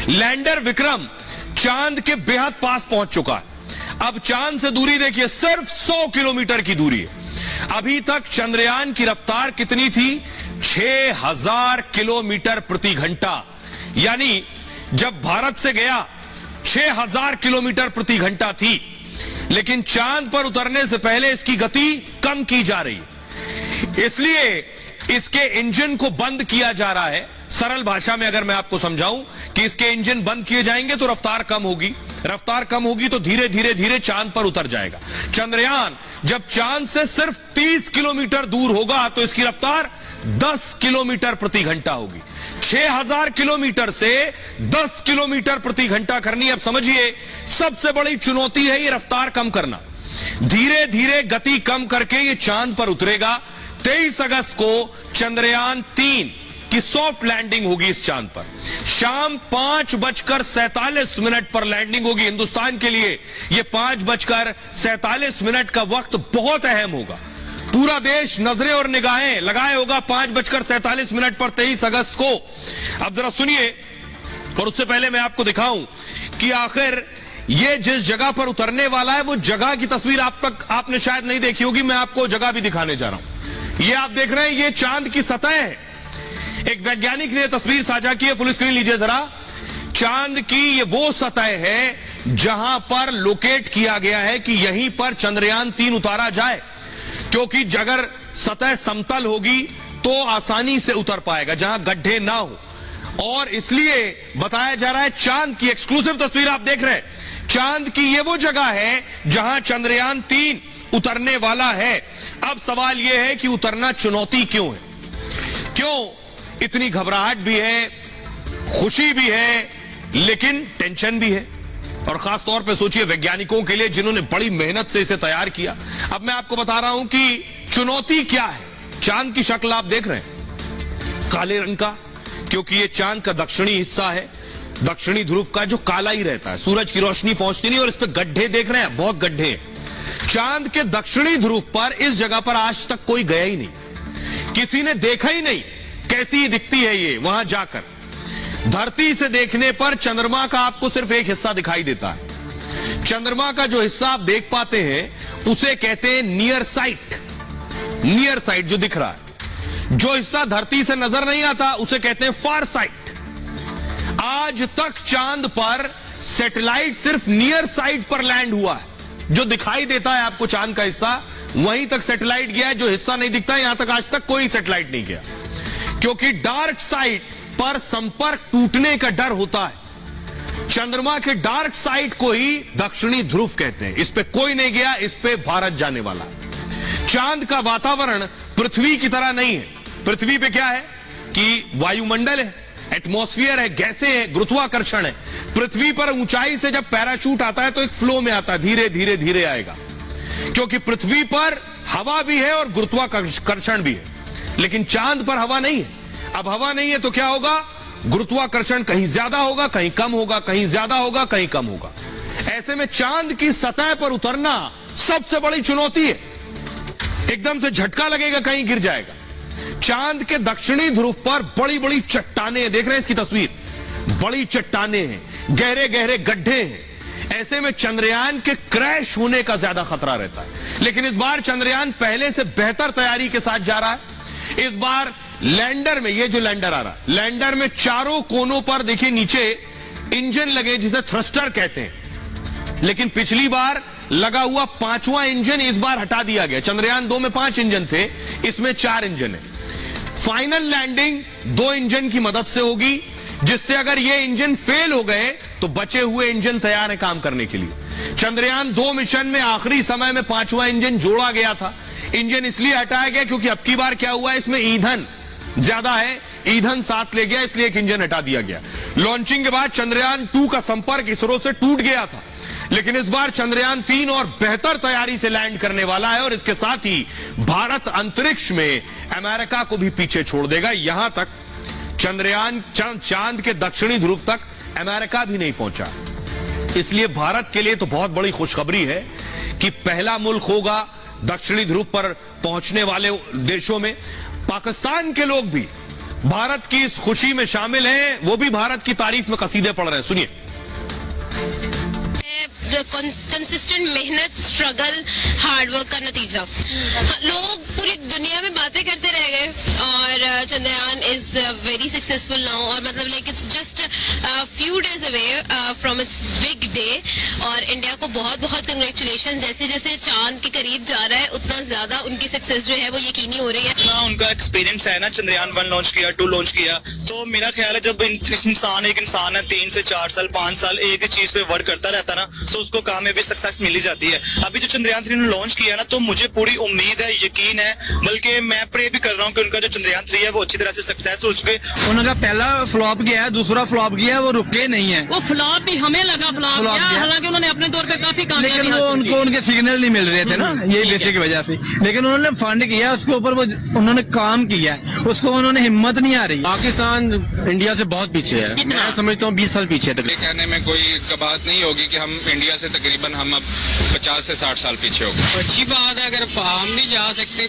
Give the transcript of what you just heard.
Lander Vikram चांद के बेहद पास पहुंच चुका है। अब चांद से दूरी देखिए, सिर्फ 100 किलोमीटर की दूरी है। अभी तक चंद्रयान की रफ्तार कितनी थी? 6000 किलोमीटर प्रति घंटा। यानी जब भारत से गया 6000 किलोमीटर प्रति घंटा थी, लेकिन चांद पर उतरने से पहले इसकी गति कम की जा रही है। इसलिए इसके इंजन को बंद किया जा रहा है। सरल भाषा में अगर मैं आपको समझाऊं कि इसके इंजन बंद किए जाएंगे तो रफ्तार कम होगी, रफ्तार कम होगी तो धीरे धीरे धीरे चांद पर उतर जाएगा। चंद्रयान जब चांद से सिर्फ 30 किलोमीटर दूर होगा तो इसकी रफ्तार 10 किलोमीटर प्रति घंटा होगी। 6000 किलोमीटर से 10 किलोमीटर प्रति घंटा करनी, अब समझिए सबसे बड़ी चुनौती है ये रफ्तार कम करना। धीरे धीरे गति कम करके ये चांद पर उतरेगा। 23 अगस्त को चंद्रयान 3 की सॉफ्ट लैंडिंग होगी इस चांद पर। शाम 5:47 पर लैंडिंग होगी। हिंदुस्तान के लिए यह 5:47 का वक्त बहुत अहम होगा। पूरा देश नजरें और निगाहें लगाए होगा 5:47 पर 23 अगस्त को। अब जरा सुनिए, और उससे पहले मैं आपको दिखाऊं कि आखिर ये जिस जगह पर उतरने वाला है वो जगह की तस्वीर आपने शायद नहीं देखी होगी। मैं आपको जगह भी दिखाने जा रहा हूं। ये आप देख रहे हैं, ये चांद की सतह है। एक वैज्ञानिक ने तस्वीर साझा की है, फुल स्क्रीन लीजिए जरा। चांद की ये वो सतह है जहां पर लोकेट किया गया है कि यहीं पर चंद्रयान 3 उतारा जाए, क्योंकि अगर सतह समतल होगी तो आसानी से उतर पाएगा जहां गड्ढे ना हो। और इसलिए बताया जा रहा है, चांद की एक्सक्लूसिव तस्वीर आप देख रहे हैं, चांद की ये वो जगह है जहां चंद्रयान 3 उतरने वाला है। अब सवाल यह है कि उतरना चुनौती क्यों है? क्यों इतनी घबराहट भी है, खुशी भी है, लेकिन टेंशन भी है। और खास तौर पे सोचिए वैज्ञानिकों के लिए जिन्होंने बड़ी मेहनत से इसे तैयार किया। अब मैं आपको बता रहा हूं कि चुनौती क्या है। चांद की शक्ल आप देख रहे हैं, काले रंग का, क्योंकि ये चांद का दक्षिणी हिस्सा है। दक्षिणी ध्रुव का जो काला ही रहता है, सूरज की रोशनी पहुंचती नहीं। और इस पे गड्ढे देख रहे हैं, बहुत गड्ढे हैं। चांद के दक्षिणी ध्रुव पर इस जगह पर आज तक कोई गया ही नहीं, किसी ने देखा ही नहीं कैसी दिखती है ये वहां जाकर। धरती से देखने पर चंद्रमा का आपको सिर्फ एक हिस्सा दिखाई देता है। चंद्रमा का जो हिस्सा आप देख पाते हैं उसे कहते हैं नियर साइट। नियर साइट जो दिख रहा है, जो हिस्सा धरती से नजर नहीं आता उसे कहते हैं फार साइट। आज तक चांद पर सैटेलाइट सिर्फ नियर साइट पर लैंड हुआ है। जो दिखाई देता है आपको चांद का हिस्सा, वहीं तक सैटेलाइट गया है। जो हिस्सा नहीं दिखता है, यहां तक आज तक कोई सैटेलाइट नहीं गया, क्योंकि डार्क साइड पर संपर्क टूटने का डर होता है। चंद्रमा के डार्क साइड को ही दक्षिणी ध्रुव कहते हैं। इस पे कोई नहीं गया, इस पे भारत जाने वाला है। चांद का वातावरण पृथ्वी की तरह नहीं है। पृथ्वी पे क्या है कि वायुमंडल है, एटमॉस्फेयर है, गैसें हैं, गुरुत्वाकर्षण है। पृथ्वी पर ऊंचाई से जब पैराशूट आता है तो एक फ्लो में आता है, धीरे धीरे धीरे आएगा, क्योंकि पृथ्वी पर हवा भी है और गुरुत्वाकर्षण भी है। लेकिन चांद पर हवा नहीं है। अब हवा नहीं है तो क्या होगा? गुरुत्वाकर्षण कहीं ज्यादा होगा, कहीं कम होगा, कहीं ज्यादा होगा, कहीं कम होगा। ऐसे में चांद की सतह पर उतरना सबसे बड़ी चुनौती है। एकदम से झटका लगेगा, कहीं गिर जाएगा। चांद के दक्षिणी ध्रुव पर बड़ी बड़ी चट्टानें देख रहे हैं, इसकी तस्वीर, बड़ी चट्टानें हैं, गहरे गहरे गड्ढे हैं। ऐसे में चंद्रयान के क्रैश होने का ज्यादा खतरा रहता है। लेकिन इस बार चंद्रयान पहले से बेहतर तैयारी के साथ जा रहा है। इस बार लैंडर में, ये जो लैंडर आ रहा है, लैंडर में चारों कोनों पर देखिए नीचे इंजन लगे जिसे थ्रस्टर कहते हैं। लेकिन पिछली बार लगा हुआ 5वां इंजन इस बार हटा दिया गया। चंद्रयान 2 में 5 इंजन थे, इसमें 4 इंजन है। फाइनल लैंडिंग 2 इंजन की मदद से होगी, जिससे अगर ये इंजन फेल हो गए तो बचे हुए इंजन तैयार है काम करने के लिए। चंद्रयान 2 मिशन में आखिरी समय में 5वां इंजन जोड़ा गया था। इंजन इसलिए हटाया गया क्योंकि अब की बार क्या हुआ है, इसमें ईंधन ज्यादा है, ईंधन साथ ले गया, इसलिए एक इंजन हटा दिया गया। लॉन्चिंग के बाद चंद्रयान 2 का संपर्क इसरो से टूट गया था, लेकिन इस बार चंद्रयान 3 और बेहतर तैयारी से लैंड करने वाला है। और इसके साथ ही भारत अंतरिक्ष में अमेरिका को भी पीछे छोड़ देगा। यहां तक चंद्रयान चांद के दक्षिणी ध्रुव तक अमेरिका भी नहीं पहुंचा। इसलिए भारत के लिए तो बहुत बड़ी खुशखबरी है कि पहला मुल्क होगा दक्षिणी ध्रुव पर पहुंचने वाले देशों में। पाकिस्तान के लोग भी भारत की इस खुशी में शामिल हैं, वो भी भारत की तारीफ में कसीदे पढ़ रहे हैं। सुनिए। कंसिस्टेंट मेहनत, स्ट्रगल, हार्डवर्क का नतीजा। लोग पूरी दुनिया में बातें करते रह गए और Chandrayaan is very successful now, और मतलब like it's just few days away from its big day. और इंडिया को बहुत बहुत कंग्रेचुलेशन। जैसे जैसे चांद के करीब जा रहा है उतना ज्यादा उनकी सक्सेस जो है वो यकीनी हो रही है। इतना उनका एक्सपीरियंस है ना, चंद्रयान 1 लॉन्च किया, 2 लॉन्च किया, तो मेरा ख्याल है जब एक इंसान है 3 से 4 साल 5 साल एक ही चीज पे वर्क करता रहता ना, तो उसको काम में भी सक्सेस मिल ही जाती है। अभी जो चंद्रयान 3 ने लॉन्च किया ना, तो मुझे पूरी उम्मीद है, यकीन है, बल्कि मैं प्रे भी कर रहा हूँ कि उनका जो चंद्रयान 3 है वो अच्छी तरह से सक्सेस हो चुके। उनका पहला फ्लॉप गया है, दूसरा फ्लॉप गया है, वो रुके नहीं है। वो फ्लॉप भी हमें लगा फ्लॉप गया, हालांकि उन्होंने अपने तौर पे काफी कामयाबी लेकिन वो हासिल उनको की। उनके सिग्नल नहीं मिल रहे थे ना, यही बेसिक वजह से। लेकिन उन्होंने फंड किया, उसके ऊपर वो उन्होंने काम किया, उसको उन्होंने हिम्मत नहीं आ रही। पाकिस्तान इंडिया से बहुत पीछे है, मैं समझता हूँ 20 साल पीछे तक। ये कहने में कोई बात नहीं होगी कि हम इंडिया से तकरीबन हम अब 50 से 60 साल पीछे हो गए। अच्छी बात है, अगर हम नहीं जा सकते